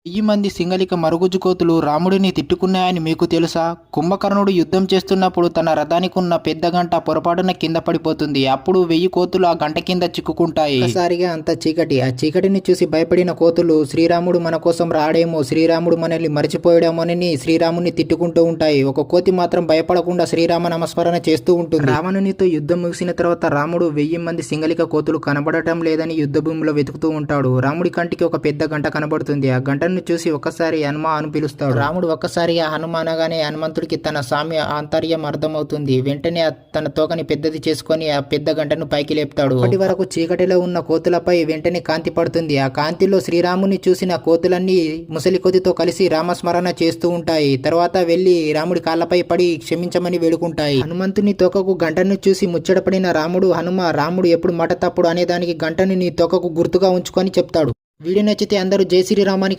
మంది సింగలిక మరుగుజ్జు కోతులు రాముడిని తిట్టుకున్నాయని మీకు తెలుసా? కుంభకర్ణుడు యుద్ధం చేస్తున్నప్పుడు తన రథానికి ఉన్న పెద్ద గంట పొరపాటున కింద పడిపోతుంది. అప్పుడు 1000 కోతులు ఆ గంట కింద చిక్కుకుంటాయి. ఒకసారిగా అంత చీకటి. ఆ చీకటిని చూసి భయపడిన కోతులు శ్రీరాముడు మన కోసం రాడేమో, శ్రీరాముడు మనల్ని మర్చిపోయాడేమోనని శ్రీరాముడిని తిట్టుకుంటూ ఉంటాయి. ఒక కోతి మాత్రం భయపడకుండా శ్రీరామ నామస్మరణ చేస్తూ ఉంటుంది. రావణునితో యుద్ధం ముగిసిన తర్వాత రాముడు 1000 మంది సింగలిక కోతులు కనబడటం లేదని యుద్ధ భూమిలో వెతుకుతూ ఉంటాడు. రాముడి కంటికి ఒక పెద్ద గంట కనబడుతుంది. ఆ గంటను చూసి ఒక్కసారి హనుమ అని పిలుస్తాడు. రాముడు ఒక్కసారిగా హనుమ అనగానే హనుమంతుడికి తన సామ్య ఆంతర్యం అర్థమవుతుంది. వెంటనే తన తోకని పెద్దది చేసుకొని ఆ పెద్ద గంటను పైకి లేపుతాడు. అప్పటి వరకు చీకటిలో ఉన్న కోతులపై వెంటనే కాంతి పడుతుంది. ఆ కాంతిలో శ్రీరాముని చూసిన కోతులన్నీ ముసలి కోతితో కలిసి రామస్మరణ చేస్తూ ఉంటాయి. తర్వాత వెళ్లి రాముడి కాళ్ళపై పడి క్షమించమని వేడుకుంటాయి. హనుమంతుని తోకకు గంటను చూసి ముచ్చటపడిన రాముడు ఎప్పుడు మాట తప్పుడు అనే దానికి గంటను నీ తోకకు గుర్తుగా ఉంచుకొని చెప్తాడు. వీడియో నచ్చితే అందరూ జై శ్రీరామ్ అని